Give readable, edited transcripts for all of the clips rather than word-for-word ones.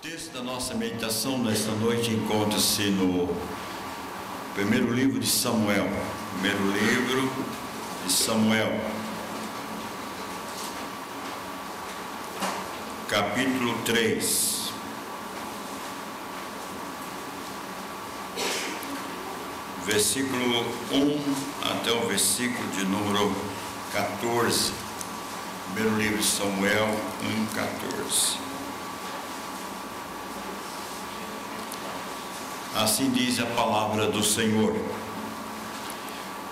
texto da nossa meditação nesta noite encontra-se no primeiro livro de Samuel. Primeiro livro de Samuel, capítulo 3. Versículo 1 até o versículo de número 14. Primeiro livro de Samuel 1:14. Assim diz a palavra do Senhor.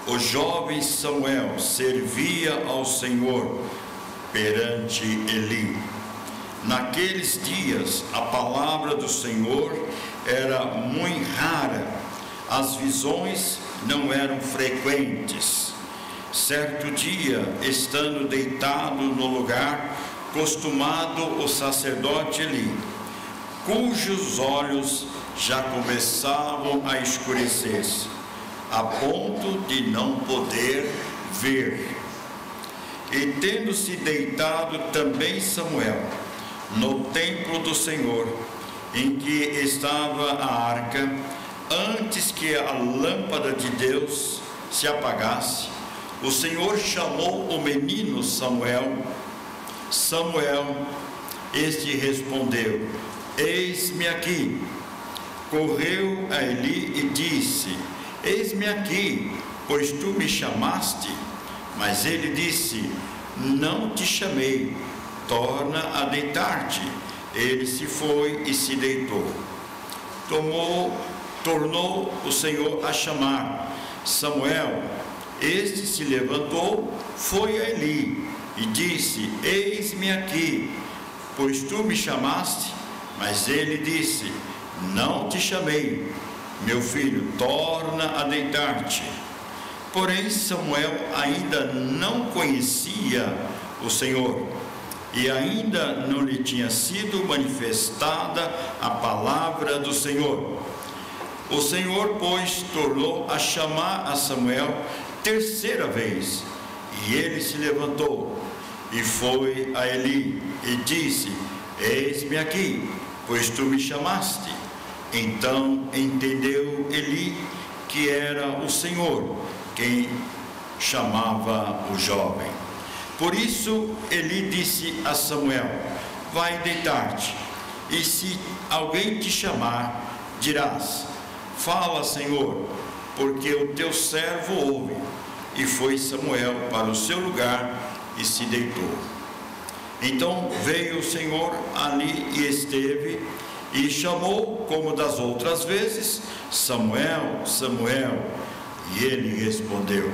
O jovem Samuel servia ao Senhor perante Eli. Naqueles dias a palavra do Senhor era muito rara, as visões não eram frequentes. Certo dia, estando deitado no lugar costumado o sacerdote Eli, cujos olhos já começavam a escurecer-se, a ponto de não poder ver. E tendo-se deitado também Samuel no templo do Senhor, em que estava a arca, antes que a lâmpada de Deus se apagasse, o Senhor chamou o menino Samuel. Samuel, este respondeu: Eis-me aqui. Correu a Eli e disse: Eis-me aqui, pois tu me chamaste. Mas ele disse: Não te chamei, torna a deitar-te. Ele se foi e se deitou. Tornou o Senhor a chamar Samuel. Este se levantou, foi a Eli e disse: Eis-me aqui, pois tu me chamaste. Mas ele disse: Não te chamei, meu filho, torna a deitar-te. Porém Samuel ainda não conhecia o Senhor, e ainda não lhe tinha sido manifestada a palavra do Senhor. O Senhor, pois, tornou a chamar a Samuel terceira vez, e ele se levantou e foi a Eli e disse: Eis-me aqui, pois tu me chamaste. Então entendeu Eli que era o Senhor quem chamava o jovem. Por isso Eli disse a Samuel: Vai deitar-te, e se alguém te chamar, dirás: Fala, Senhor, porque o teu servo ouve. E foi Samuel para o seu lugar e se deitou. Então veio o Senhor ali e esteve, e chamou, como das outras vezes: Samuel, Samuel. E ele respondeu: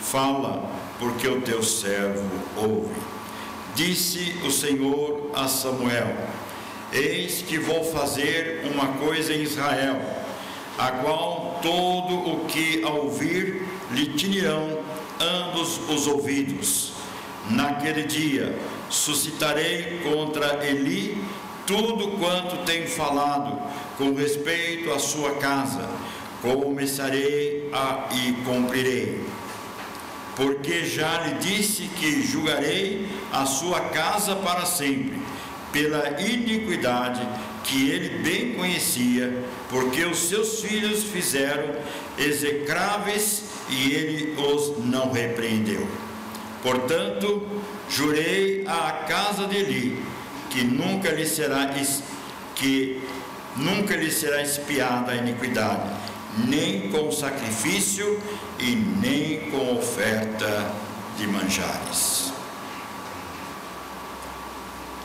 Fala, porque o teu servo ouve. Disse o Senhor a Samuel: Eis que vou fazer uma coisa em Israel, a qual todo o que a ouvir lhe tinirão ambos os ouvidos. Naquele dia suscitarei contra Eli tudo quanto tenho falado com respeito à sua casa. Começarei e cumprirei. Porque já lhe disse que julgarei a sua casa para sempre, pela iniquidade que ele bem conhecia, porque os seus filhos fizeram execráveis e ele os não repreendeu. Portanto, jurei à casa de Eli que nunca lhe será expiada a iniquidade, nem com sacrifício e nem com oferta de manjares.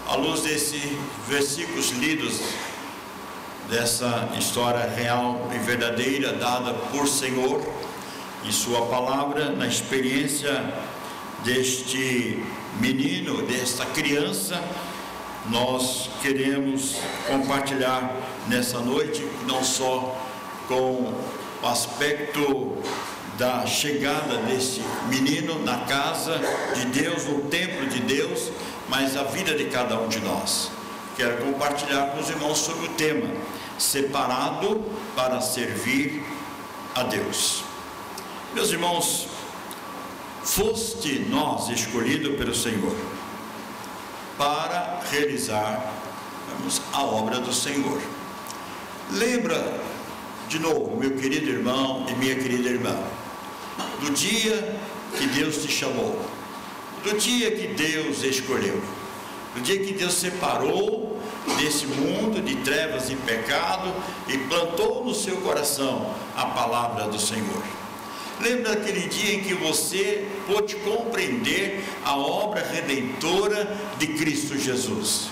À luz desses versículos lidos, dessa história real e verdadeira dada por Senhor em sua palavra, na experiência deste menino, desta criança, nós queremos compartilhar nessa noite, não só com o aspecto da chegada deste menino na casa de Deus, no templo de Deus, mas a vida de cada um de nós. Quero compartilhar com os irmãos sobre o tema: separado para servir a Deus. Meus irmãos, foste nós escolhido pelo Senhor para realizar Vamos à obra do Senhor. Lembra, de novo, meu querido irmão e minha querida irmã, do dia que Deus te chamou, do dia que Deus escolheu, do dia que Deus separou desse mundo de trevas e pecado e plantou no seu coração a palavra do Senhor. Lembra daquele dia em que você pôde compreender a obra redentora de Cristo Jesus?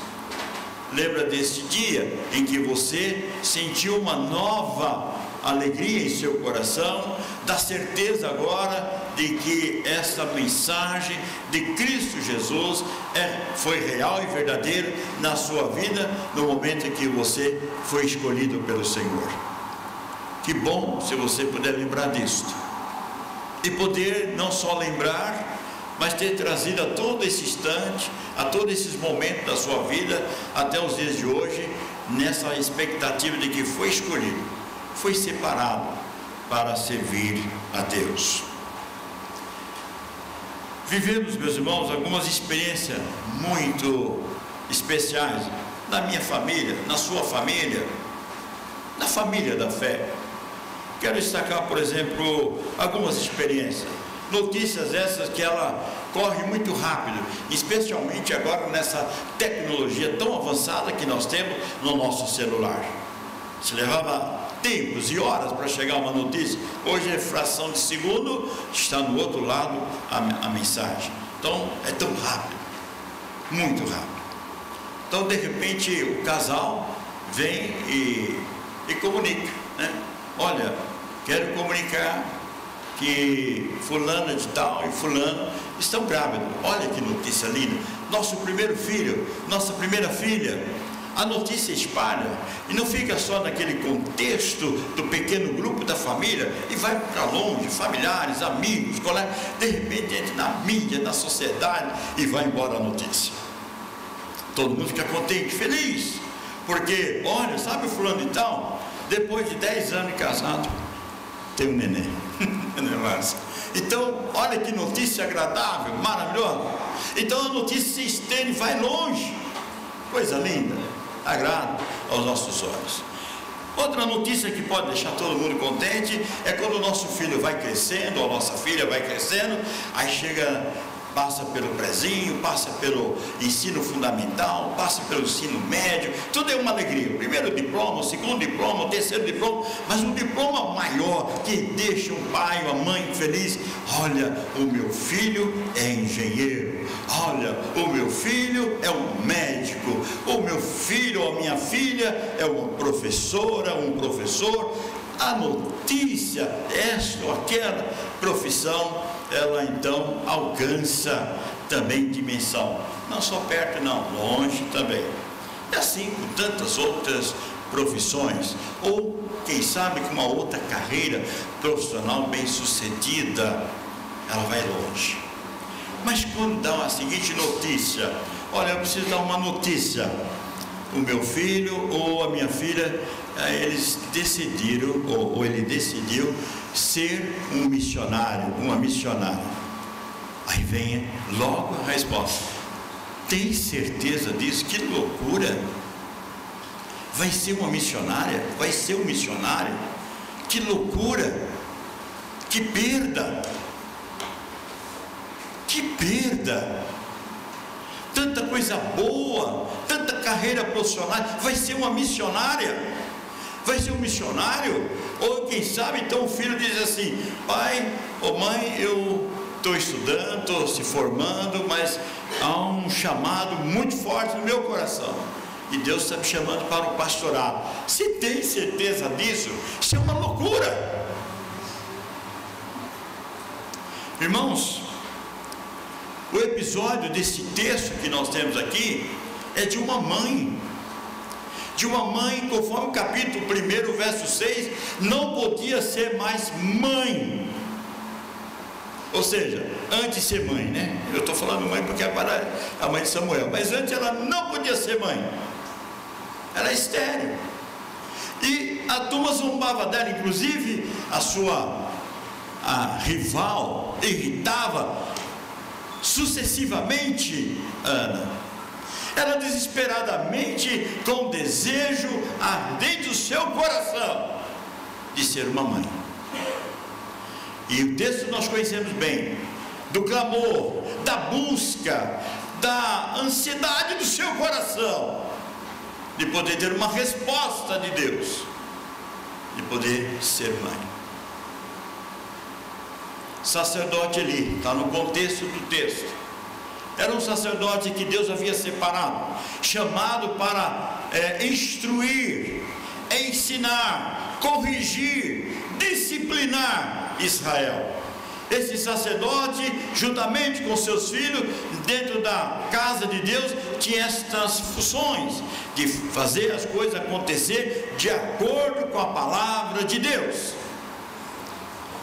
Lembra desse dia em que você sentiu uma nova alegria em seu coração, da certeza agora de que essa mensagem de Cristo Jesus foi real e verdadeira na sua vida, no momento em que você foi escolhido pelo Senhor? Que bom se você puder lembrar disto, e poder não só lembrar, mas ter trazido a todo esse instante, a todos esses momentos da sua vida, até os dias de hoje, nessa expectativa de que foi escolhido, foi separado para servir a Deus. Vivemos, meus irmãos, algumas experiências muito especiais na minha família, na sua família, na família da fé. Quero destacar, por exemplo, algumas experiências, notícias essas que ela corre muito rápido, especialmente agora nessa tecnologia tão avançada que nós temos no nosso celular. Se levava tempos e horas para chegar uma notícia, hoje é fração de segundo, está no outro lado a mensagem. Então é tão rápido, muito rápido. Então de repente o casal vem e comunica, né? Olha, quero comunicar que fulana de tal e fulano estão grávidos. Olha que notícia linda, nosso primeiro filho, nossa primeira filha. A notícia espalha e não fica só naquele contexto do pequeno grupo da família e vai para longe, familiares, amigos, colegas. De repente entra na mídia, na sociedade e vai embora a notícia. Todo mundo fica contente, feliz, porque olha, sabe o fulano de tal, depois de 10 anos de casado tem um neném. Então olha que notícia agradável, maravilhosa. Então a notícia se estende, vai longe, coisa linda, agrada aos nossos olhos. Outra notícia que pode deixar todo mundo contente é quando o nosso filho vai crescendo, ou a nossa filha vai crescendo, aí chega, passa pelo prezinho, passa pelo ensino fundamental, passa pelo ensino médio, tudo é uma alegria. O primeiro diploma, o segundo diploma, o terceiro diploma, mas um diploma maior que deixa o pai ou a mãe feliz. Olha, o meu filho é engenheiro, olha, o meu filho é um médico, o meu filho ou a minha filha é uma professora, um professor. A notícia, esta ou aquela profissão, ela então alcança também dimensão, não só perto não, longe também. E assim com tantas outras profissões, ou quem sabe com uma outra carreira profissional bem sucedida, ela vai longe. Mas quando dá a seguinte notícia, olha, eu preciso dar uma notícia, o meu filho ou a minha filha, eles decidiram, ou ele decidiu ser um missionário, uma missionária. Aí vem logo a resposta: tem certeza disso? Que loucura! Vai ser uma missionária? Vai ser um missionário? Que loucura! Que perda! Que perda! Tanta coisa boa, tanta carreira profissional, vai ser uma missionária? Vai ser um missionário? Ou quem sabe então o filho diz assim: pai ou mãe, eu estou estudando, estou se formando, mas há um chamado muito forte no meu coração e Deus está me chamando para o pastorado. Se tem certeza disso, isso é uma loucura. Irmãos, o episódio desse texto que nós temos aqui é de uma mãe, conforme o capítulo 1, verso 6, não podia ser mais mãe, ou seja, antes de ser mãe, né? Eu estou falando mãe porque agora é a mãe de Samuel, mas antes ela não podia ser mãe, ela é estéril, e a turma zombava dela, inclusive a rival irritava sucessivamente Ana. ela desesperadamente, com desejo ardente do seu coração, de ser uma mãe. E o texto nós conhecemos bem, do clamor, da busca, da ansiedade do seu coração, de poder ter uma resposta de Deus, de poder ser mãe. Sacerdote Eli, está no contexto do texto, era um sacerdote que Deus havia separado, chamado para instruir, ensinar, corrigir, disciplinar Israel. Esse sacerdote, juntamente com seus filhos, dentro da casa de Deus, tinha estas funções de fazer as coisas acontecer de acordo com a palavra de Deus.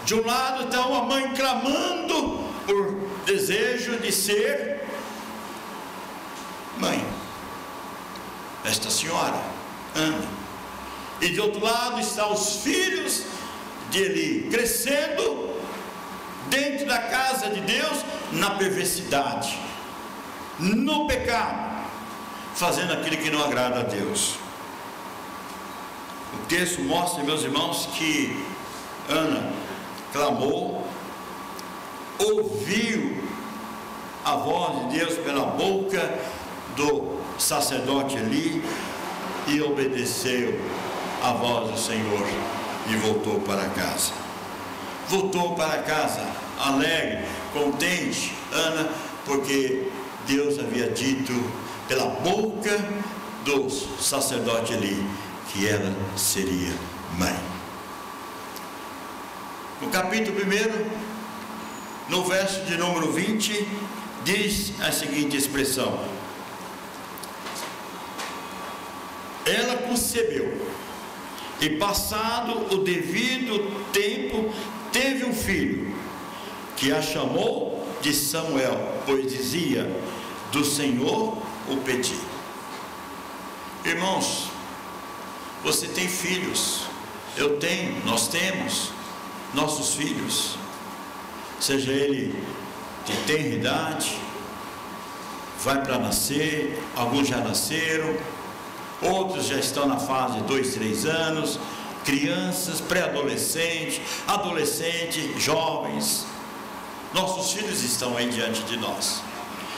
De um lado está uma mãe clamando por desejo de ser mãe, esta senhora Ana. E de outro lado estão os filhos de Eli, crescendo dentro da casa de Deus, na perversidade, no pecado, fazendo aquilo que não agrada a Deus. O texto mostra, meus irmãos, que Ana clamou, ouviu a voz de Deus pela boca do sacerdote Eli e obedeceu a voz do Senhor e voltou para casa. Voltou para casa alegre, contente, Ana, porque Deus havia dito pela boca do sacerdote Eli que ela seria mãe. No capítulo 1, no verso de número 20, diz a seguinte expressão: ela concebeu, e passado o devido tempo, teve um filho, que a chamou de Samuel, pois dizia: do Senhor o pedi. Irmãos, você tem filhos, eu tenho, nós temos nossos filhos, seja ele de tenra idade, vai para nascer, alguns já nasceram, outros já estão na fase de 2, 3 anos, crianças, pré-adolescentes, adolescentes, jovens. Nossos filhos estão aí diante de nós.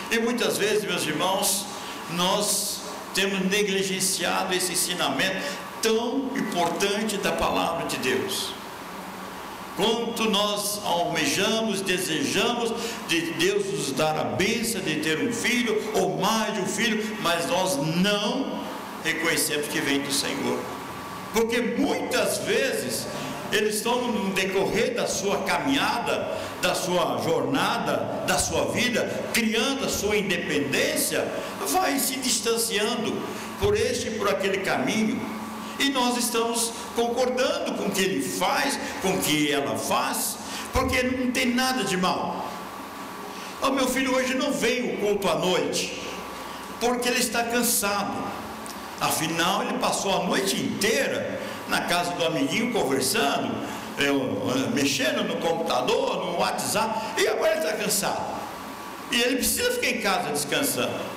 E muitas vezes, meus irmãos, nós temos negligenciado esse ensinamento tão importante da palavra de Deus. Quanto nós almejamos, desejamos de Deus nos dar a bênção de ter um filho ou mais de um filho, mas nós não reconhecemos que vem do Senhor, porque muitas vezes eles estão no decorrer da sua caminhada, da sua jornada, da sua vida, criando a sua independência, vai se distanciando por este e por aquele caminho, e nós estamos concordando com o que ele faz, com o que ela faz, porque não tem nada de mal. O meu filho hoje não veio ao culto à noite, porque ele está cansado. Afinal, ele passou a noite inteira na casa do amiguinho conversando, mexendo no computador, no WhatsApp, e agora ele está cansado. E ele precisa ficar em casa descansando.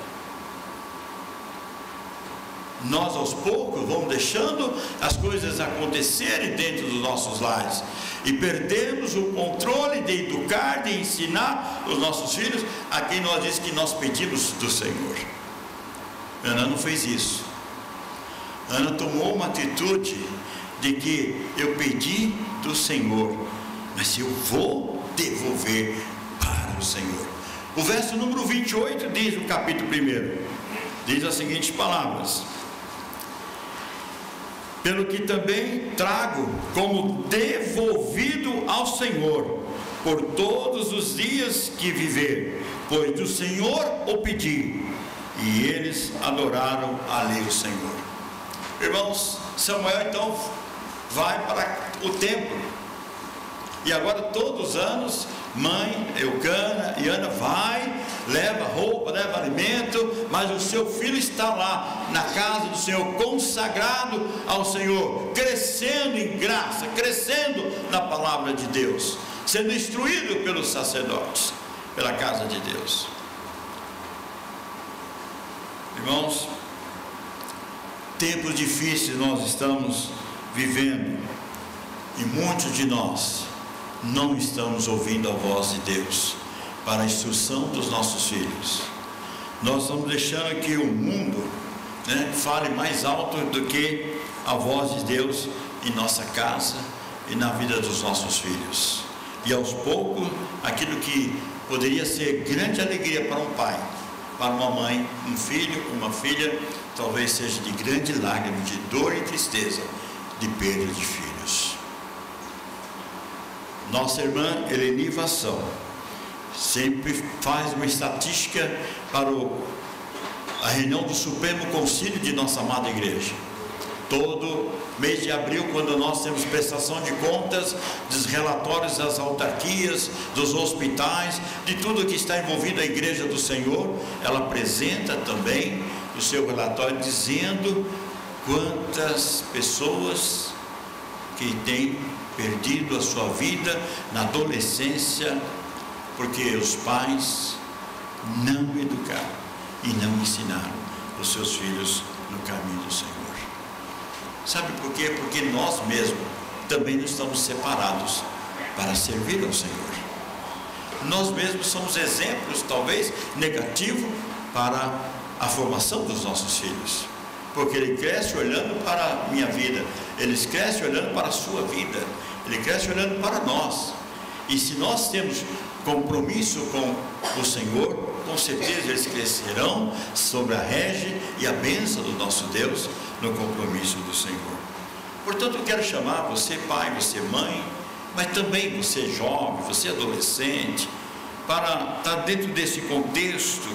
Nós aos poucos vamos deixando as coisas acontecerem dentro dos nossos lares e perdemos o controle de educar, de ensinar os nossos filhos a quem nós dizemos que nós pedimos do Senhor. Ana não fez isso. Ana tomou uma atitude de que eu pedi do Senhor, mas eu vou devolver para o Senhor. O verso número 28 diz no capítulo 1, diz as seguintes palavras: pelo que também trago como devolvido ao Senhor, por todos os dias que viver, pois do Senhor o pedi. E eles adoraram ali o Senhor. Irmãos, Samuel então vai para o templo, e agora todos os anos, mãe Eucana e Ana vai, leva roupa, leva alimento, mas o seu filho está lá na casa do Senhor, consagrado ao Senhor, crescendo em graça, crescendo na palavra de Deus, sendo instruído pelos sacerdotes, pela casa de Deus. irmãos, tempos difíceis nós estamos vivendo e muitos de nós não estamos ouvindo a voz de Deus para a instrução dos nossos filhos. Nós estamos deixando que o mundo, fale mais alto do que a voz de Deus em nossa casa e na vida dos nossos filhos. E aos poucos, aquilo que poderia ser grande alegria para um pai, para uma mãe, um filho, uma filha, talvez seja de grande lágrima, de dor e tristeza, de perda de filhos. Nossa irmã Eleni Vassão sempre faz uma estatística para a reunião do Supremo Concílio de nossa amada igreja. Todo mês de abril, quando nós temos prestação de contas, dos relatórios das autarquias, dos hospitais, de tudo que está envolvido a igreja do Senhor, ela apresenta também o seu relatório dizendo quantas pessoas que têm perdido a sua vida na adolescência, porque os pais não educaram e não ensinaram os seus filhos no caminho do Senhor. Sabe por quê? Porque nós mesmos também não estamos separados para servir ao Senhor. Nós mesmos somos exemplos, talvez, negativos para a formação dos nossos filhos. Porque ele cresce olhando para a minha vida, eles crescem olhando para a sua vida, ele cresce olhando para nós. E se nós temos compromisso com o Senhor, com certeza eles crescerão sobre a rege e a bênção do nosso Deus no compromisso do Senhor. Portanto, eu quero chamar você pai, você mãe, mas também você jovem, você adolescente, para estar dentro desse contexto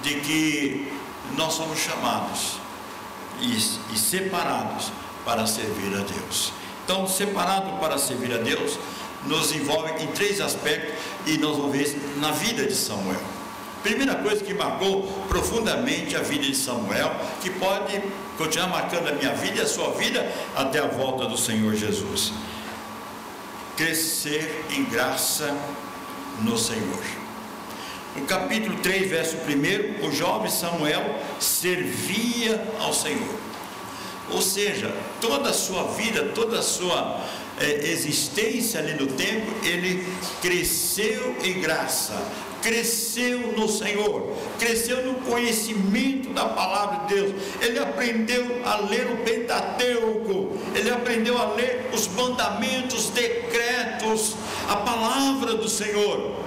de que nós somos chamados e separados para servir a Deus. Então, separado para servir a Deus nos envolve em 3 aspectos, e nós vamos ver na vida de Samuel. Primeira coisa que marcou profundamente a vida de Samuel, que pode continuar marcando a minha vida e a sua vida até a volta do Senhor Jesus: crescer em graça no Senhor. No capítulo 3, verso 1, o jovem Samuel servia ao Senhor. Ou seja, toda a sua vida, toda a sua existência ali no templo, ele cresceu em graça, cresceu no Senhor, cresceu no conhecimento da palavra de Deus. Ele aprendeu a ler o Pentateuco, ele aprendeu a ler os mandamentos, decretos, a palavra do Senhor.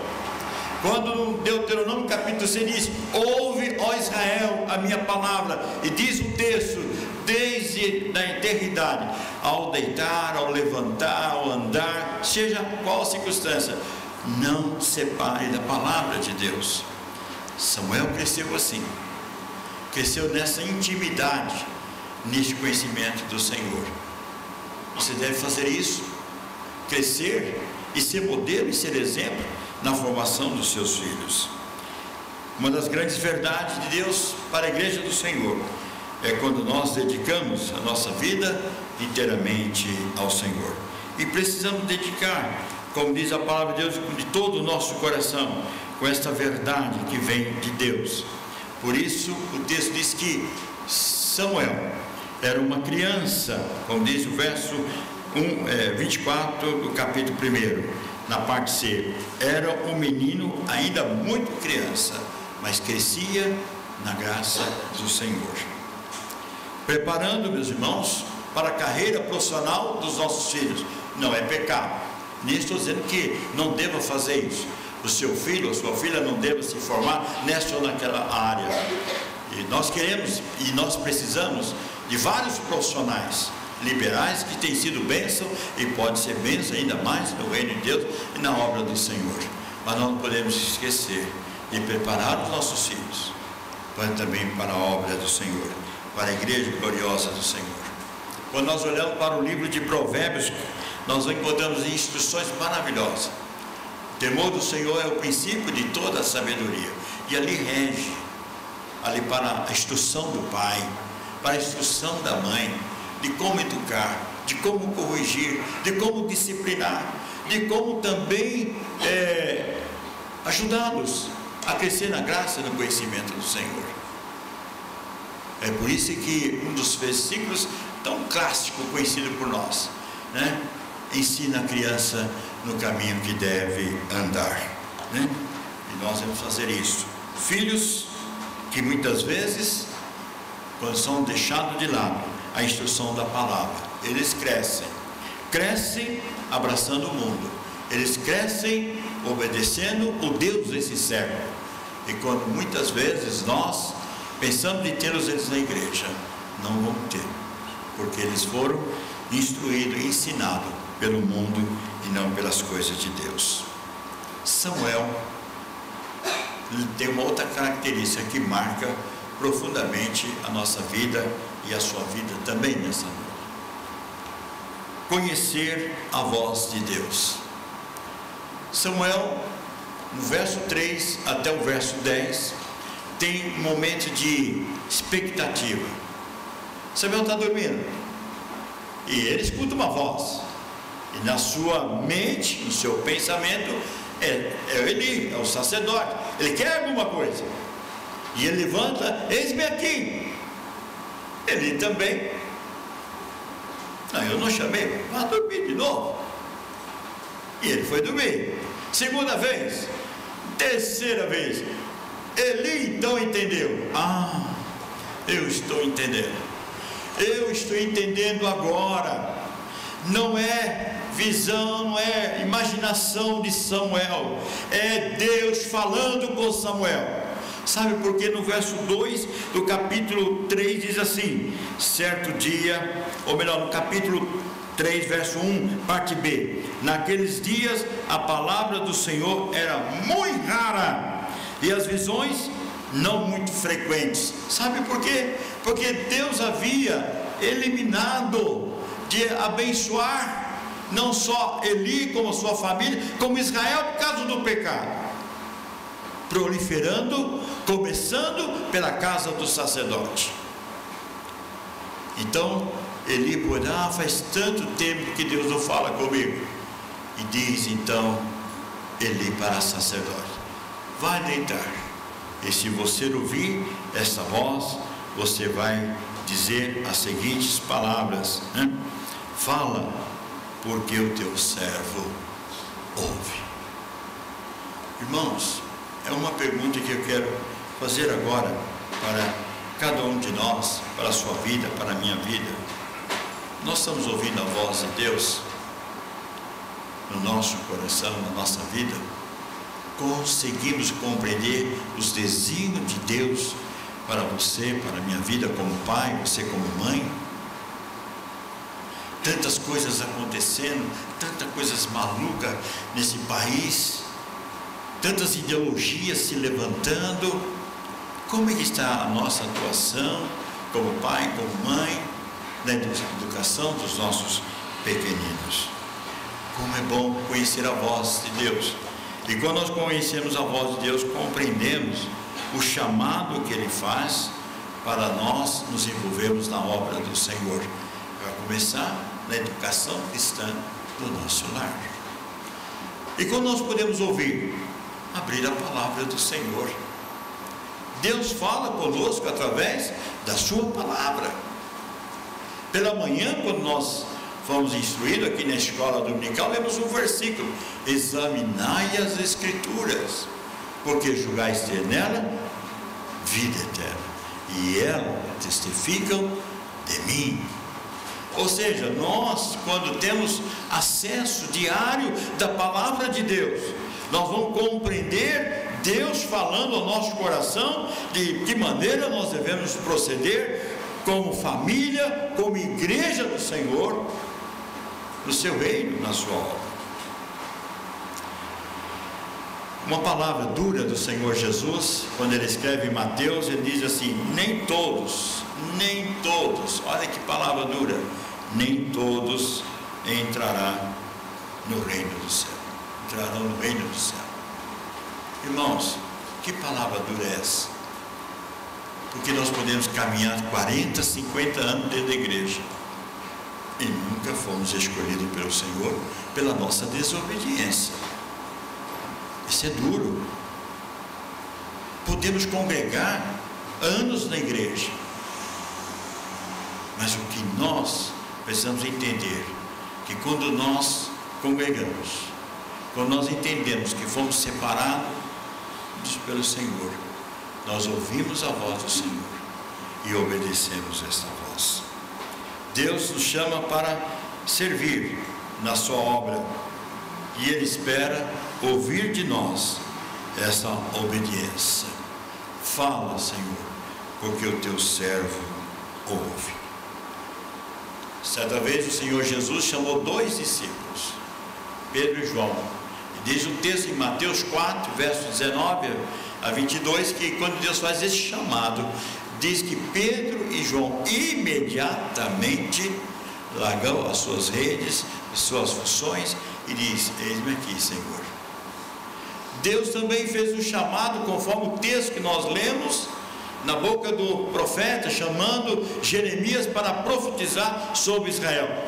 Quando no Deuteronômio capítulo 6 diz: ouve, ó Israel, a minha palavra, e diz o texto: desde a eternidade, ao deitar, ao levantar, ao andar, seja qual a circunstância, não separe da palavra de Deus. Samuel cresceu assim, cresceu nessa intimidade, neste conhecimento do Senhor. Você deve fazer isso, crescer e ser modelo e ser exemplo na formação dos seus filhos. Uma das grandes verdades de Deus para a igreja do Senhor é quando nós dedicamos a nossa vida inteiramente ao Senhor. E precisamos dedicar, como diz a palavra de Deus, de todo o nosso coração, com esta verdade que vem de Deus. Por isso o texto diz que Samuel era uma criança, como diz o verso 24 do capítulo 1, na parte C: era um menino ainda muito criança, mas crescia na graça do Senhor. Preparando, meus irmãos, para a carreira profissional dos nossos filhos. Não é pecado, nem estou dizendo que não deva fazer isso. O seu filho ou sua filha não deva se formar nessa ou naquela área. E nós queremos e nós precisamos de vários profissionais liberais que têm sido bênção e pode ser bênção ainda mais no reino de Deus e na obra do Senhor. Mas não podemos esquecer de preparar os nossos filhos também para a obra do Senhor, para a igreja gloriosa do Senhor. Quando nós olhamos para o livro de Provérbios, nós encontramos instruções maravilhosas. O temor do Senhor é o princípio de toda a sabedoria, e ali rege, ali para a instrução do pai, para a instrução da mãe, de como educar, de como corrigir, de como disciplinar, de como também ajudá-los a crescer na graça e no conhecimento do Senhor. É por isso que um dos versículos tão clássico, conhecido por nós, né? Ensina a criança no caminho que deve andar, né? E nós vamos fazer isso. Filhos que muitas vezes, quando são deixados de lado a instrução da palavra, eles crescem abraçando o mundo, eles crescem obedecendo o Deus desse século. E quando muitas vezes nós pensamos em tê-los eles na igreja, não vamos ter, porque eles foram instruídos, ensinados pelo mundo e não pelas coisas de Deus. Samuel tem uma outra característica que marca profundamente a nossa vida e a sua vida também nessa noite: conhecer a voz de Deus. Samuel, no verso 3 até o verso 10, tem um momento de expectativa. Samuel está dormindo e ele escuta uma voz, e na sua mente, no seu pensamento, é Eli, é o sacerdote. Ele quer alguma coisa e ele levanta: eis-me aqui. Eli também: não, eu não chamei, vá dormir de novo. E ele foi dormir. Segunda vez, terceira vez, Eli então entendeu: ah, eu estou entendendo agora. Não é visão, não é imaginação de Samuel, é Deus falando com Samuel. Sabe por quê? No verso 2 do capítulo 3 diz assim: certo dia, ou melhor, no capítulo 3, verso 1, parte B: naqueles dias a palavra do Senhor era muito rara e as visões não muito frequentes. Sabe por quê? Porque Deus havia eliminado de abençoar não só Eli como a sua família, como Israel, por causa do pecado, proliferando, começando pela casa do sacerdote. Então Eli pôde: faz tanto tempo que Deus não fala comigo. E diz então Eli para o sacerdote: vai deitar, e se você ouvir essa voz, você vai dizer as seguintes palavras, né? Fala, porque o teu servo ouve. Irmãos, é uma pergunta que eu quero fazer agora para cada um de nós, para a sua vida, para a minha vida. Nós estamos ouvindo a voz de Deus no nosso coração, na nossa vida? Conseguimos compreender os desígnios de Deus para você, para a minha vida como pai, você como mãe? Tantas coisas acontecendo, tantas coisas malucas nesse país, tantas ideologias se levantando. Como é que está a nossa atuação como pai, como mãe, na educação dos nossos pequeninos? Como é bom conhecer a voz de Deus. E quando nós conhecemos a voz de Deus, compreendemos o chamado que Ele faz para nós nos envolvermos na obra do Senhor. Vai começar na educação cristã do nosso lar. E quando nós podemos ouvir, abrir a palavra do Senhor. Deus fala conosco através da sua palavra. Pela manhã, quando nós fomos instruídos aqui na escola dominical, lemos um versículo: examinai as escrituras, porque julgais ter nela vida eterna, e elas testificam de mim. Ou seja, nós, quando temos acesso diário da palavra de Deus, nós vamos compreender Deus falando ao nosso coração de que maneira nós devemos proceder como família, como igreja do Senhor, no seu reino, na sua obra. Uma palavra dura do Senhor Jesus, quando ele escreve em Mateus, ele diz assim: nem todos, olha que palavra dura, nem todos entrarão no reino do céu. Irmãos, que palavra dura é essa? Porque nós podemos caminhar 40, 50 anos dentro da igreja e nunca fomos escolhidos pelo Senhor pela nossa desobediência. Isso é duro. Podemos congregar anos na igreja Mas o que nós precisamos entender, que quando nós congregamos, quando nós entendemos que fomos separados pelo Senhor, nós ouvimos a voz do Senhor e obedecemos esta voz. Deus nos chama para servir na sua obra, e Ele espera ouvir de nós essa obediência. Fala, Senhor, porque o teu servo ouve. Certa vez o Senhor Jesus chamou 2 discípulos, Pedro e João, e diz o texto em Mateus 4, verso 19 a 22, que quando Deus faz esse chamado, diz que Pedro e João imediatamente largam as suas redes, as suas funções, e diz: eis-me aqui, Senhor. Deus também fez um chamado, conforme o texto que nós lemos, na boca do profeta, chamando Jeremias para profetizar sobre Israel.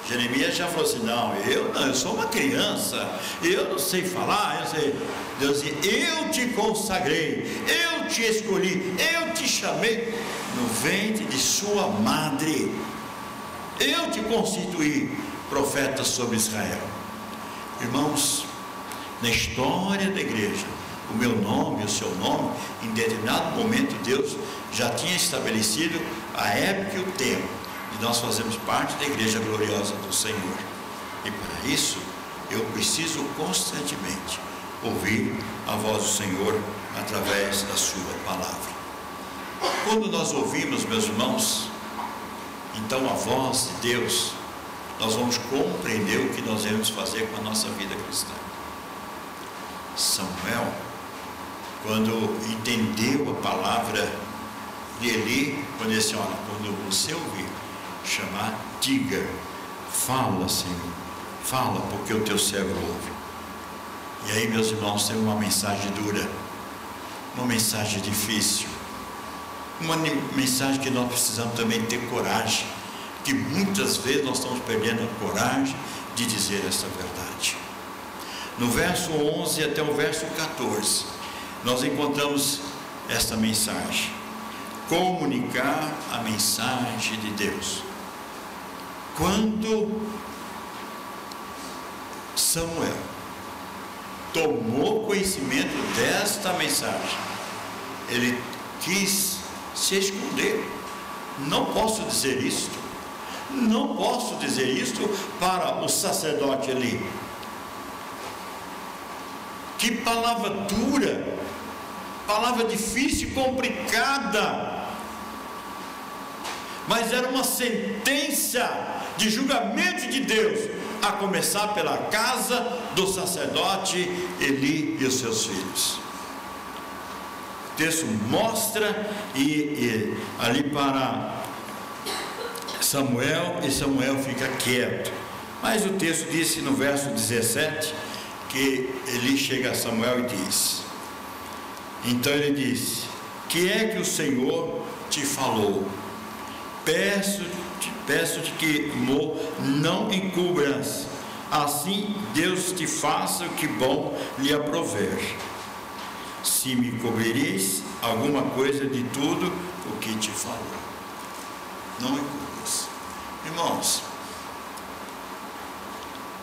Jeremias já falou assim: não, eu sou uma criança, eu não sei falar, eu sei. Deus disse: eu te consagrei, eu te escolhi, eu te chamei no ventre de sua madre, eu te constituí profeta sobre Israel. Irmãos, na história da igreja, o meu nome, o seu nome, em determinado momento Deus já tinha estabelecido a época e o tempo de nós fazermos parte da igreja gloriosa do Senhor. E para isso eu preciso constantemente ouvir a voz do Senhor através da sua palavra. Quando nós ouvimos, meus irmãos, então a voz de Deus, nós vamos compreender o que nós devemos fazer com a nossa vida cristã. Samuel, quando entendeu a palavra de Eli, quando ele disse: olha, quando você ouvir chamar, diga, fala, Senhor, fala, porque o teu servo ouve. E aí, meus irmãos, tem uma mensagem dura, uma mensagem difícil, uma mensagem que nós precisamos também ter coragem, que muitas vezes nós estamos perdendo a coragem de dizer essa verdade. No verso 11 até o verso 14, nós encontramos esta mensagem: comunicar a mensagem de Deus. Quando Samuel tomou conhecimento desta mensagem, ele quis se esconder. Não posso dizer isto, não posso dizer isto para o sacerdote Eli. Que palavra dura, palavra difícil, complicada, mas era uma sentença de julgamento de Deus, a começar pela casa do sacerdote Eli e os seus filhos. O texto mostra e ali para Samuel, e Samuel fica quieto, mas o texto disse no verso 17 que Eli chega a Samuel e diz: então ele disse: que é que o Senhor te falou? Peço-te que não encubras, assim Deus te faça o que bom lhe aprouver. Se me cobrireis alguma coisa de tudo o que te falou, não encubras. Irmãos,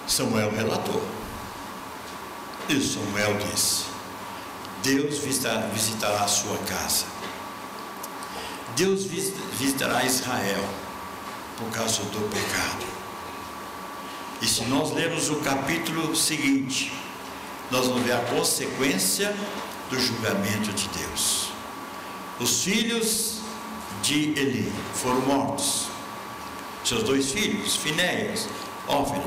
Samuel relatou, e Samuel disse: Deus visitará a sua casa, Deus visitará Israel por causa do pecado. E se nós lermos o capítulo seguinte, nós vamos ver a consequência do julgamento de Deus. Os filhos de Eli foram mortos, seus 2 filhos, Finéias, Hófni.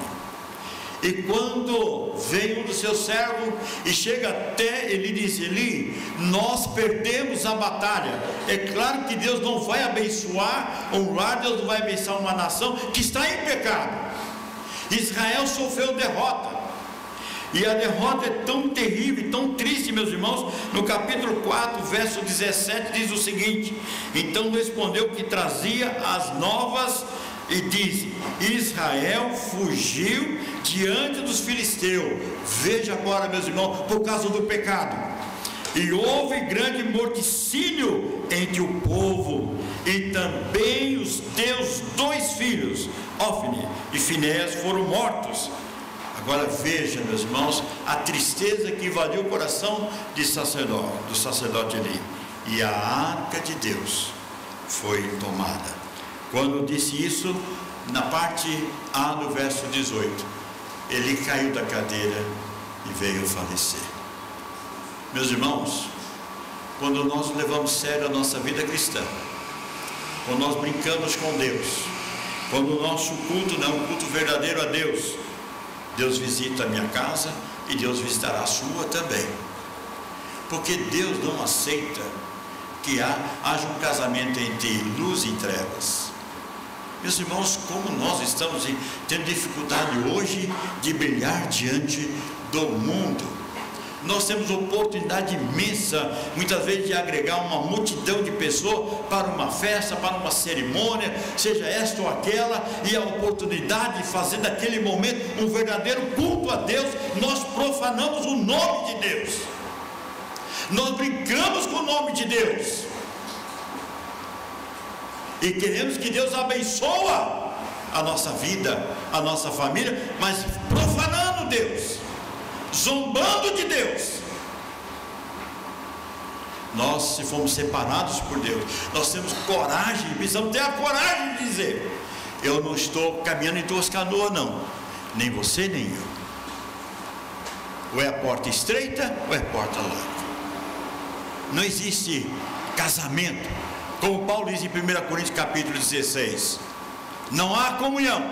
E quando veio um dos seus servos e chega até ele, diz: Eli, nós perdemos a batalha. É claro que Deus não vai abençoar um lar, Deus não vai abençoar uma nação que está em pecado. Israel sofreu derrota, e a derrota é tão terrível, tão triste, meus irmãos. No capítulo 4, verso 17, diz o seguinte: então respondeu que trazia as novas e diz: Israel fugiu diante dos filisteus. Veja agora, meus irmãos, por causa do pecado. E houve grande morticínio entre o povo, e também os teus 2 filhos, Ofni e Finéias, foram mortos. Agora veja, meus irmãos, a tristeza que invadiu o coração do sacerdote Eli. E a arca de Deus foi tomada. Quando disse isso, na parte A do verso 18, Eli caiu da cadeira e veio falecer. Meus irmãos, quando nós levamos sério a nossa vida cristã, quando nós brincamos com Deus, quando o nosso culto não é um culto verdadeiro a Deus, Deus visita a minha casa e Deus visitará a sua também. Porque Deus não aceita que haja um casamento entre luz e trevas. Meus irmãos, como nós estamos tendo dificuldade hoje de brilhar diante do mundo. Nós temos oportunidade imensa, muitas vezes, de agregar uma multidão de pessoas para uma festa, para uma cerimônia, seja esta ou aquela, e a oportunidade de fazer daquele momento um verdadeiro culto a Deus. Nós profanamos o nome de Deus, nós brincamos com o nome de Deus, e queremos que Deus abençoe a nossa vida, a nossa família, mas profanando Deus, zombando de Deus. Nós, se fomos separados por Deus, nós temos coragem, precisamos ter a coragem de dizer: eu não estou caminhando em 2 canoas, não, nem você nem eu. Ou é a porta estreita ou é a porta larga. Não existe casamento, como Paulo diz em 1 Coríntios capítulo 16, não há comunhão,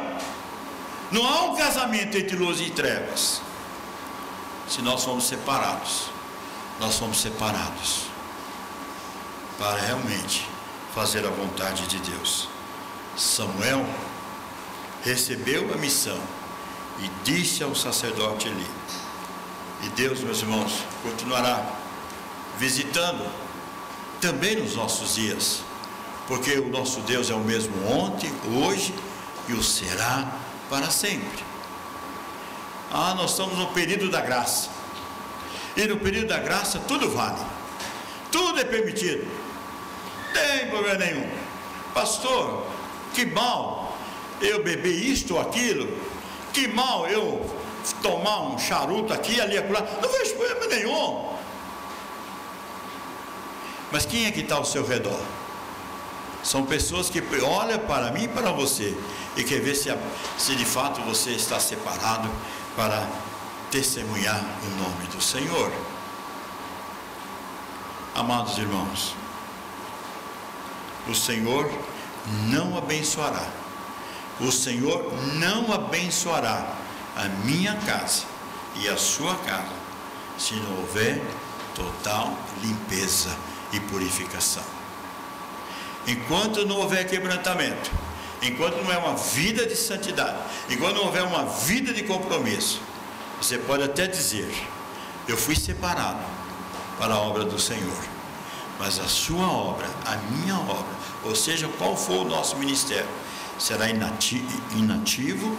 não há um casamento entre luz e trevas. Se nós somos separados, nós somos separados para realmente fazer a vontade de Deus. Samuel recebeu a missão e disse ao sacerdote Eli, e Deus, meus irmãos, continuará visitando também nos nossos dias, porque o nosso Deus é o mesmo ontem, hoje e o será para sempre. Nós estamos no período da graça, e no período da graça tudo vale, tudo é permitido, não tem problema nenhum. Pastor, que mal eu beber isto ou aquilo, que mal eu tomar um charuto aqui, ali, acolá, não vejo problema nenhum. Mas quem é que está ao seu redor? São pessoas que olham para mim e para você e quer ver se de fato você está separado para testemunhar o nome do Senhor. Amados irmãos, o Senhor não abençoará, o Senhor não abençoará a minha casa e a sua casa se não houver total limpeza e purificação. Enquanto não houver quebrantamento, enquanto não é uma vida de santidade, enquanto não houver uma vida de compromisso, você pode até dizer: eu fui separado para a obra do Senhor, mas a sua obra, a minha obra, ou seja, qual for o nosso ministério, será inativo,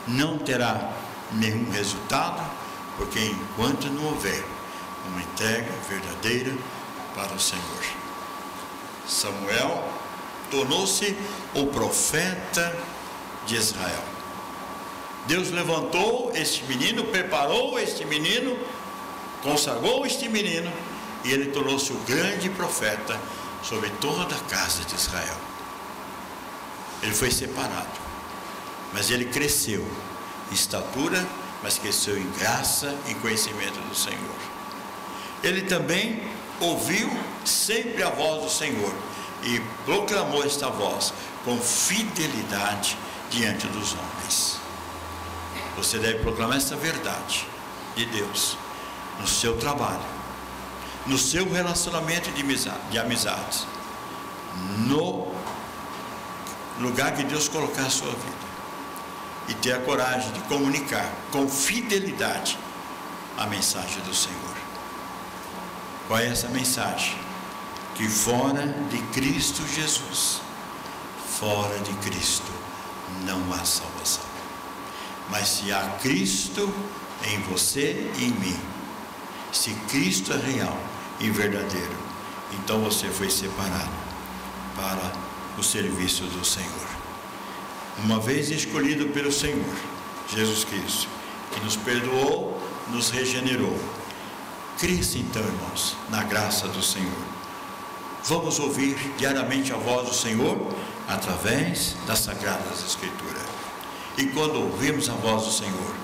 não terá nenhum resultado, porque enquanto não houver uma entrega verdadeira para o Senhor. Samuel tornou-se o profeta de Israel. Deus levantou este menino, preparou este menino, consagrou este menino, e ele tornou-se o grande profeta sobre toda a casa de Israel. Ele foi separado, mas ele cresceu em estatura, mas cresceu em graça e conhecimento do Senhor. Ele também ouviu sempre a voz do Senhor e proclamou esta voz com fidelidade diante dos homens. Você deve proclamar essa verdade de Deus no seu trabalho, no seu relacionamento de amizades, no lugar que Deus colocar a sua vida, e ter a coragem de comunicar com fidelidade a mensagem do Senhor. Qual é essa mensagem? Que fora de Cristo Jesus, fora de Cristo não há salvação. Mas se há Cristo em você e em mim, Se Cristo é real e verdadeiro, então você foi separado para o serviço do Senhor. Uma vez escolhido pelo Senhor Jesus Cristo, que nos perdoou, nos regenerou. Cresça então, irmãos, na graça do Senhor. Vamos ouvir diariamente a voz do Senhor através das Sagradas Escrituras. E quando ouvirmos a voz do Senhor,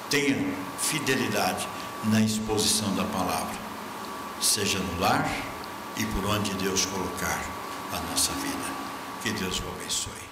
tenha fidelidade na exposição da palavra, seja no lar e por onde Deus colocar a nossa vida. Que Deus o abençoe.